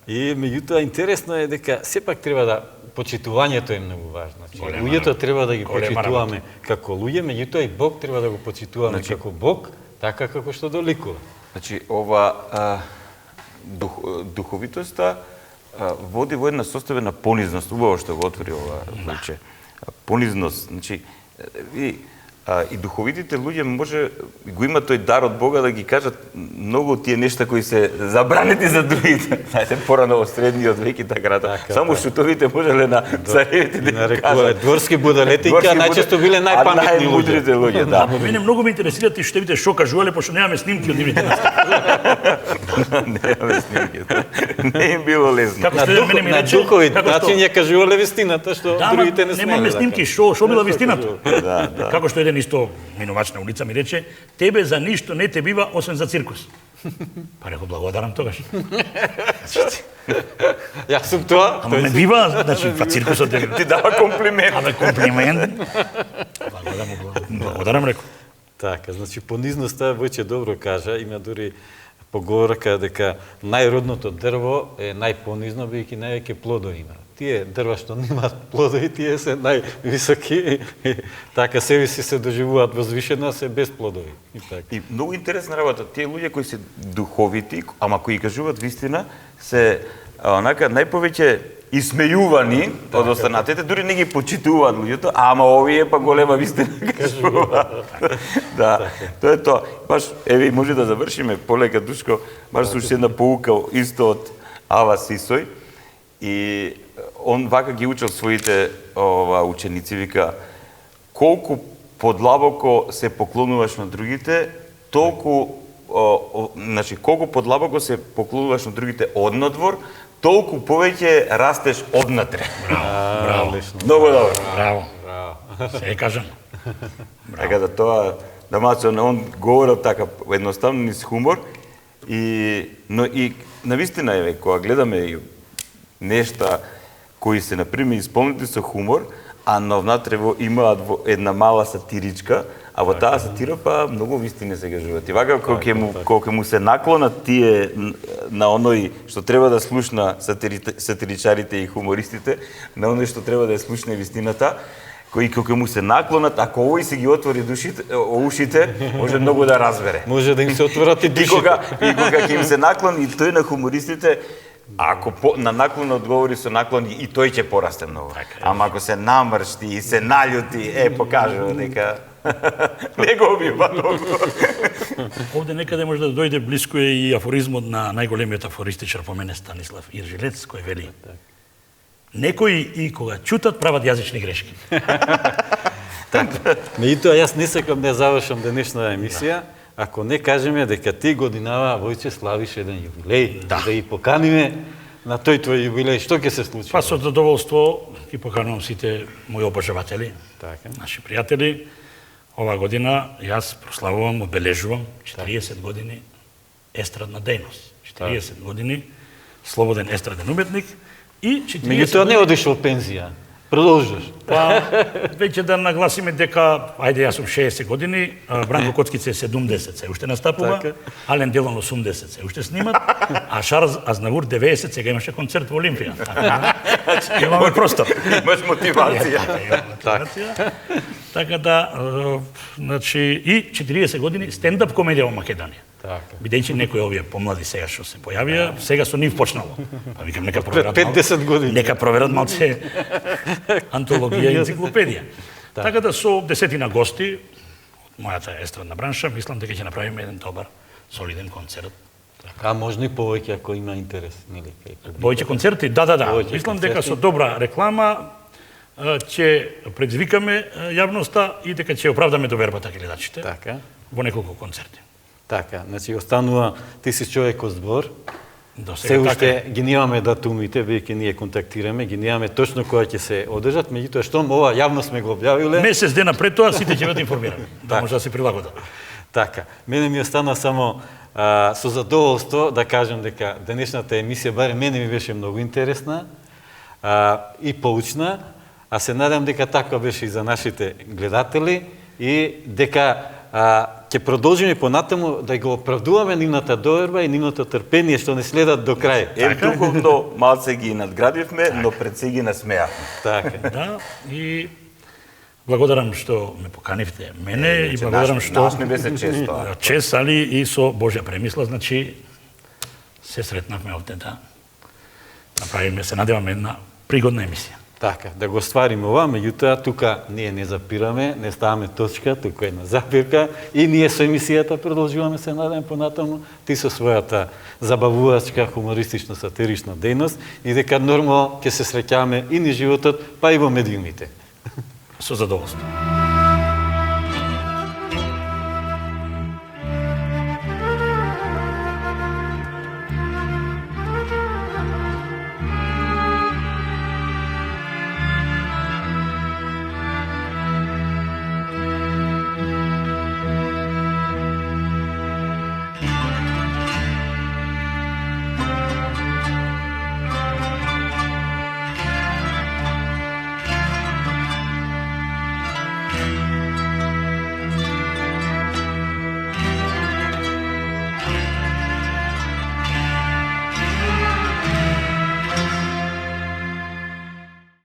И меѓутоа интересно е дека сепак треба да почитувањето е многу важно. Луѓето треба да ги почитуваме како луѓе, меѓутоа и Бог треба да го почитуваме како Бог, така како што доликува. Значи, ова духовитоста води во една состојба на понизност, убаво што го отвори ова случај. Понизност, значи, и духовитите луѓе може го имат тој дар од Бога да ги кажат многу од тие нешта кои се забранети за другите. Знаете, порано во средниот век и така натаму. Само шутовите можеле на царевите да кажат. Дворски будалетика најчесто биле најпаметни луѓе. Да. Мене многу ме интересираат и штевите што кажувале, пошто немаме снимки од нивните настави. Немаме снимки. Не им било лесно. На духовит начин ја кажувале вистината, што другите не смеле. Немаме снимки, што била вистината. Како што еден исто минувач на улица ми рече, тебе за ништо не те бива, освен за циркус. Па реков, благодарам тогаш. Јас сум тоа. Ама ме бива, значи, па циркусот ти дава комплимент. Абе, комплимент. Благодарам, реков. Така, значи, понизноста, Војче добро кажа, има дури поговорка дека најродното дрво е најпонизно, бидејќи највеќе плодови има. Тие дрва што немаат плодови, тие се највисоки, така себе си се доживуваат возвишено, се без плодови. И многу интересна работа, тие луѓе кои се духовити, ама кои кажуваат вистина, се онака најповеќе исмејувани од останатите, дури не ги почитуваат луѓето, ама овие па голема вистина кажуваат. Да, тоа е тоа. Баш, еве, може да завршиме полека, Душко, баш со уште една поука исто од Ава Сисој. И он вака ги учел своите ученици, вика, колку подлабоко се поклонуваш на другите, толку, значи, колку подлабоко се поклонуваш на другите однадвор, толку повеќе растеш однатре. Браво. Многу добро. Браво. Се кажам. Така да тоа, да мацо, он говорил така едноставно низ хумор, но и навистина е, кога гледаме нешта кои се, например, исполнети со хумор, а на внатре имаат една мала сатиричка, а во таа сатира па многу вистини се кажуваат. И вака кога му се наклонат тие на оној што треба да слушна сатиричарите и хумористите, на оној што треба да ја слушне вистината, кои кога му се наклонат, ако овој се ги отвори ушите, може многу да разбере. Може да им се отворат и душите. И кога ќе им се наклони, и тој на хумористите, ако на наклон одговори со наклон, и тој ќе порасте многу. Ама ако се намршти и се наљути, покажува дека не го бива многу. Овде некаде може да дојде блиско е и афоризмот на најголемиот афористичар по мене Станислав Иржилец, кој вели: некои и кога чутат прават јазични грешки. Меѓутоа, јас не сакам да завршам денешната емисија, ако не кажеме дека ти годинава Војче славиш еден јубилеј, да ги поканиме на тој твој јубилеј, што ќе се случи? Па со задоволство ги поканувам сите мои обожаватели, Така. наши пријатели. Ова година јас прославувам, обележувам 40 години естрадна дејност. 40 години слободен естраден уметник и 40 Меѓутоа не одиш во пензија. Продолжуваш. Па, веќе да нагласиме дека, ајде, јас сум 60 години, Бранко Коцкице е 70 се уште настапува, Така. Ален Делон 80 се уште снимат, а Шарлз Азнавур 90 сега имаше концерт во Олимпија. Имаме простор. Имаш мотивација. Имаме мотивација. Така да, значи, и 40 години стендап комедија во Македонија. Така. Бидејќи некои овие помлади сега што се појавија, сега со нив почнало. Па викам нека проверат. Пред 50 години. Нека проверат малце антологија и енциклопедија. Така да со десетина гости од мојата естрадна бранша, мислам дека ќе направиме еден добар, солиден концерт. А можно и повеќе ако има интерес, нели? Повеќе концерти? Да. Повеќе Мислам концерти. дека со добра реклама ќе предизвикаме јавноста и дека ќе оправдаме довербата гледачите Така. во неколку концерти. Така, значи останува ти си човек од збор. До Се сега така уште ги немаме датумите, бидејќи ние контактираме, ги немаме точно кога ќе се одржат, меѓутоа штом ова јавно сме го објавиле. месец дена пред тоа сите ќе бидат информирани, да може да се прилагодат. Така, мене ми остана само со задоволство да кажам дека денешната емисија барем мене ми беше многу интересна и поучна, а се надам дека така беше и за нашите гледатели и дека ќе продолжиме понатаму да го оправдуваме нивната доверба и нивното трпение што не следат до крај. Духовно малце ги надградивме, но пред се ги насмеавме. Така. Да, и благодарам што ме поканивте мене и благодарам што Наш не беше често. чест, али и со Божја премисла, значи се сретнавме овде да направиме, се надеваме една пригодна емисија. Така, да го ствариме ова, меѓутоа тука ние не запираме, не ставаме точка, тука е една запирка и ние со емисијата продолжуваме се надаме понатаму, ти со својата забавувачка, хумористична, сатирична дејност и дека нормално ќе се среќаваме и низ животот, па и во медиумите. Со задоволство.